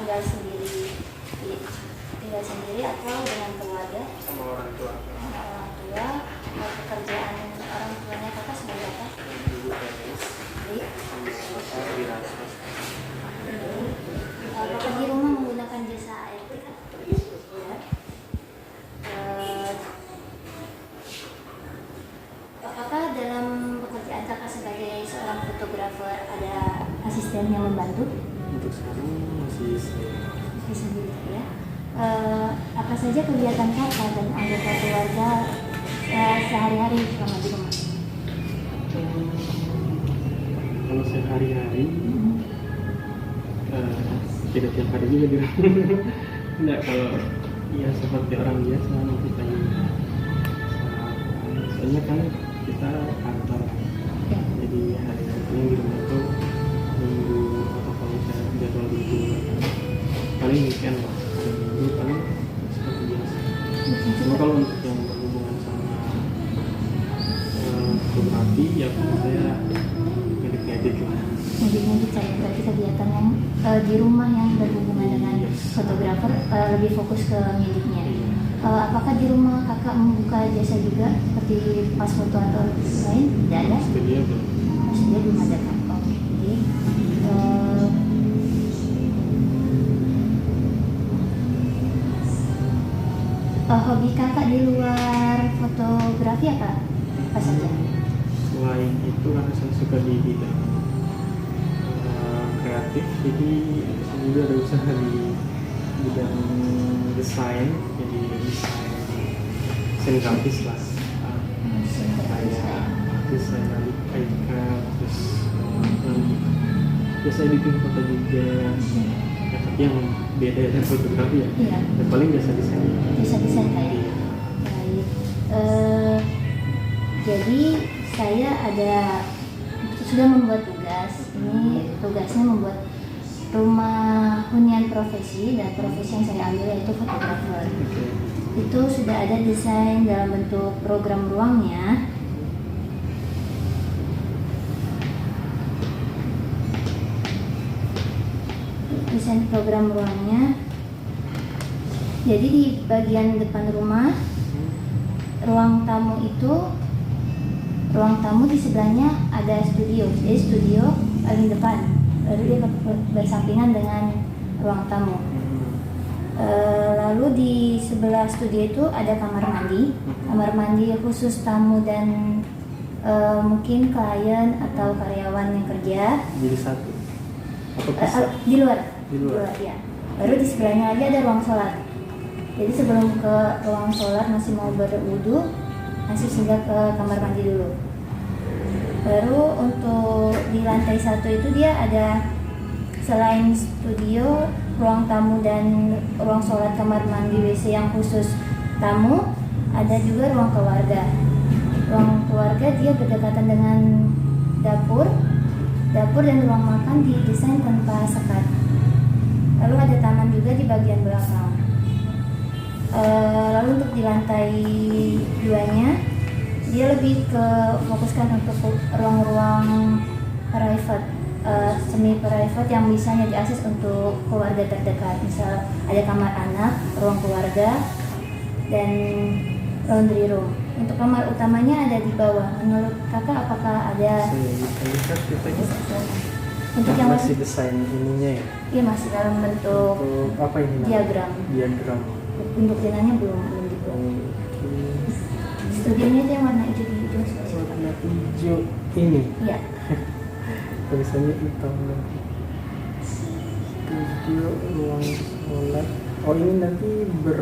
tinggal sendiri, atau dengan keluarga? Sama orang tua. Orang tua. Pekerjaan orang tuanya kakak sebagai apa? Ibu PNS. Di Rasos. Apakah di rumah menggunakan jasa ART? Ya. Apakah dalam pekerjaan kakak sebagai seorang fotografer ada asisten yang membantu? Untuk sekarang masih Sendiri ya. Apa saja kegiatan kakak dan anggota keluarga sehari-hari selama di rumah? kalau sehari-hari tidak tiap hari juga di rumah. Enggak, kalau ya seperti orang biasa kita soalnya kan kita kantor, jadi hari-hari paling di rumah tuh minggu atau kalau misalnya jadwal minggu paling weekend lah, hari minggu paling seperti biasa. Cuma kalau untuk yang berhubungan sama fotografi ya saya ngedit lah. Ngedit saya berarti kegiatan yang di rumah yang berhubungan dengan fotografer lebih fokus ke ngeditnya. Apakah di rumah kakak membuka jasa juga seperti pas foto atau lain? Tidak ada? Studio belum. Maksudnya belum ada kan? Oke. Hobi kakak di luar fotografi apa saja? Selain itu karena saya suka di bidang kreatif, jadi saya juga ada usaha di bidang desain, jadi desain grafis lah, kayak desain iCal, terus biasa editing foto juga, ya, tapi yang beda dari fotografi ya. Iya. Dan paling biasa desain. Bisa desain kayak. Iya. Baik. Jadi saya sudah membuat tugas. Ini tugasnya membuat rumah hunian profesi, dan profesi yang saya ambil yaitu fotografer. Okay. Itu sudah ada desain dalam bentuk program ruangnya. Desain program ruangnya. Jadi di bagian depan rumah, ruang tamu di sebelahnya ada studio. Jadi studio paling depan, lalu dia bersampingan dengan ruang tamu. Lalu di sebelah studio itu ada kamar mandi khusus tamu dan mungkin klien atau karyawan yang kerja. Jadi satu. Atau pisah? Di luar ya. Baru di sebelahnya lagi ada ruang sholat. Jadi sebelum ke ruang sholat masih mau berwudu, masih singgah ke kamar mandi dulu. Baru untuk di lantai 1 itu dia ada selain studio, ruang tamu dan ruang sholat, kamar mandi, WC yang khusus tamu, ada juga ruang keluarga. Ruang keluarga dia berdekatan dengan dapur dan ruang makan didesain tanpa sekat. Lalu ada taman juga di bagian belakang. Lalu untuk di lantai 2-nya dia lebih ke fokuskan untuk ruang-ruang private, semi private yang bisa diakses untuk keluarga terdekat. Misal ada kamar anak, ruang keluarga, dan laundry room. Untuk kamar utamanya ada di bawah. Menurut kakak apakah ada? Saya bisa lihat katanya. Untuk yang masih desain ininya ya? Iya, masih dalam bentuk apa ini? diagram. Bentuk dinanya belum dibuat. Studionya itu yang warna hijau Warna hijau ini? Iya. Tulisannya hitam. Studio ruang sholat. Oh, ini nanti apa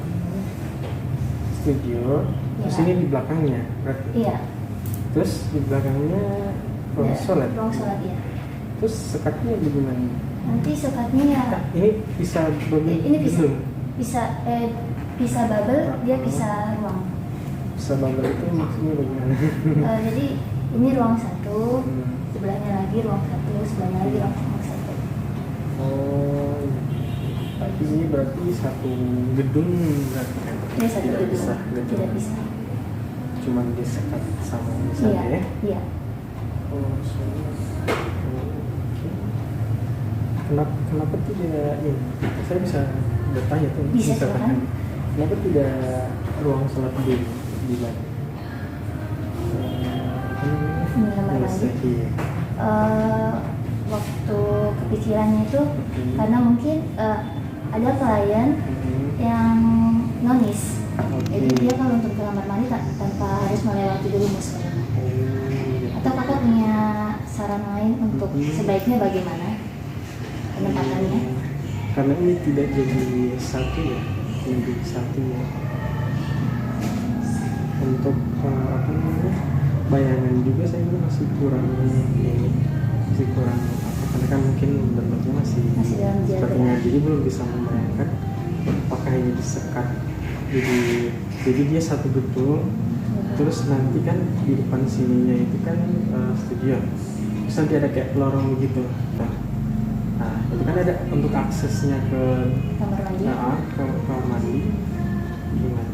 namanya? Studio. Terus Ya. ini di belakangnya berarti. Iya. Terus di belakangnya ruang sholat. Ruang sholat ya. Terus sekatnya gimana? Nanti sekatnya ya. Ini bisa bubble. Ini bisa bubble, dia bisa ruang. Bisa bubble itu maksudnya bagaimana? Jadi ini ruang 1, sebelahnya lagi ruang 1, sebelahnya lagi ruang 1. Oh, tapi ini berarti satu gedung berarti kan? Ini satu Tidak gedung. bisa gedung. Tidak bisa. Cuman disekat sama misalnya ya? Iya. Oh, so, oke. kenapa tidak ini? Saya bisa bertanya tuh. Bisa, silakan. Kenapa tidak ruang sholat di mana? Kamar mandi. Iya. Waktu kepikirannya itu karena mungkin ada klien yang nonis, jadi dia kalau untuk ke kamar mandi tanpa harus melewati dulu musola. Atau kakak punya saran lain untuk sebaiknya bagaimana penempatannya? Karena ini tidak jadi satu ya, jadi satu ya. Untuk apa namanya, bayangan juga saya juga masih kurang ini, masih kurang apa, karena kan mungkin bentuknya masih dalam sepertinya, jadi belum bisa membayangkan apakah ini disekat jadi dia satu betul. Terus nanti kan di depan sininya itu kan studio, terus nanti ada kayak lorong gitu. Nah itu kan ada untuk aksesnya ke kamar mandi. Ke kamar mandi gimana?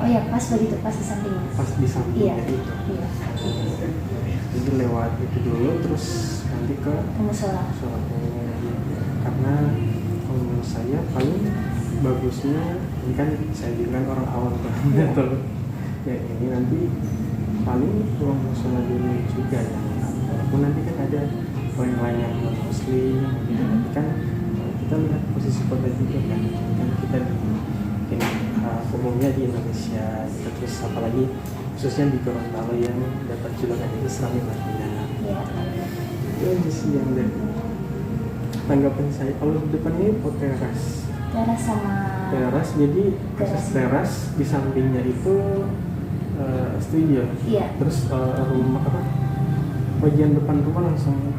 Oh ya, pas begitu, pas di sampingnya. Pas di sampingnya Iya. itu. Iya. Jadi lewat itu dulu, terus nanti ke Musola. sholatnya. Karena kalau menurut saya paling bagusnya, ini kan saya bilang orang awam banget tuh. Ya ini nanti paling ruang musola dulu juga ya. Walaupun nanti kan ada orang lain yang non muslim gitu, tapi kan kita lihat posisi kota juga kan kita mungkin umumnya di Indonesia gitu, terus apalagi khususnya di Gorontalo yang dapat julukan Islami Madinah. Iya. Itu aja sih yang dari tanggapan saya. Kalau di depan ini teras, sama jadi teras di sampingnya itu studio. Iya. Terus rumah apa? Bagian depan rumah langsung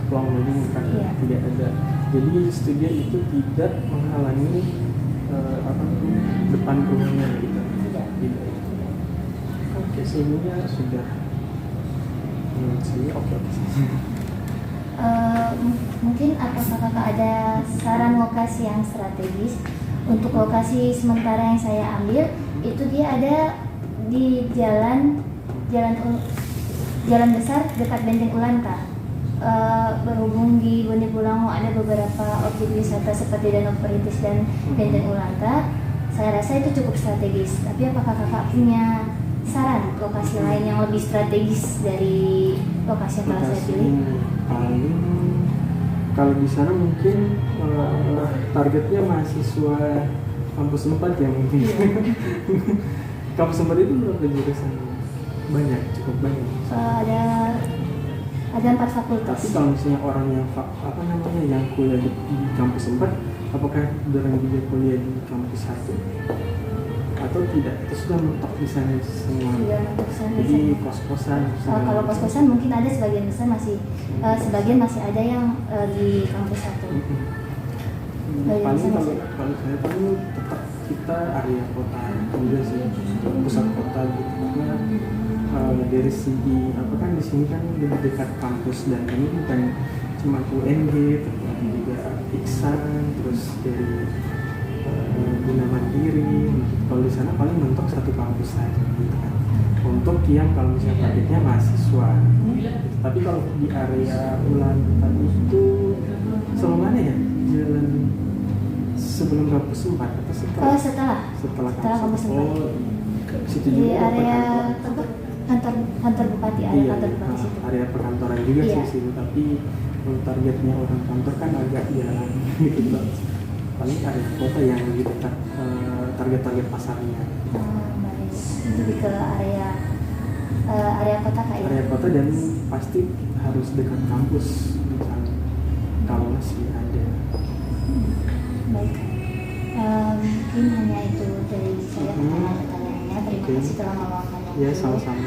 plong begini kan, Iya. tidak ada. Jadi studio itu tidak menghalangi depan rumahnya gitu. Tidak. Oke, sininya sudah. Sini oke. Mungkin apakah kakak ada saran lokasi yang strategis? Untuk lokasi sementara yang saya ambil itu dia ada di jalan besar dekat Benteng Ulanta. Berhubung di Bondipulango ada beberapa objek wisata seperti Danau Perintis dan Benteng Ulanta. Saya rasa itu cukup strategis. Tapi apakah kakak punya saran lokasi lain yang lebih strategis dari lokasi yang telah saya pilih? Paling kalau di sana mungkin targetnya mahasiswa kampus 4 ya mungkin. Kampus 4 itu berapa jurusan? Banyak, cukup banyak. Ada 4 fakultas. Tapi kalau misalnya orang yang kuliah di kampus 4, apakah orang juga kuliah di kampus 1? Atau tidak? Itu sudah mentok di sana semua. Jadi kos-kosan. Kalau kos-kosan mungkin ada sebagian besar masih, sebagian masih ada yang di kampus 1. Paling kalau saya paling tetap kita area kota juga sih, pusat kota gitu, karena dari segi kan di sini kan lebih dekat kampus, dan ini bukan cuma UNG, tapi juga Iksan, terus dari Bina Mandiri. Kalau di sana paling mentok satu kampus saja gitu kan. Untuk yang kalau misalnya targetnya mahasiswa. Tapi kalau di area Ulanta itu selalu mana ya? Jalan sebelum kampus 4 atau setelah? Setelah kampus 4. Oh, situ di juga area kantor bupati, kantor bupati situ. Area perkantoran juga Iya. sih situ, tapi targetnya orang kantor kan agak jalan gitu loh. Paling area kota yang lebih dekat target pasarnya. Lebih ke area kota kayak. Area kota, dan pasti harus dekat kampus misalnya, kalau masih ada. Baik. Mungkin hanya itu dari saya pertanyaannya. Terima kasih telah meluangkan waktu. Ya, sama-sama.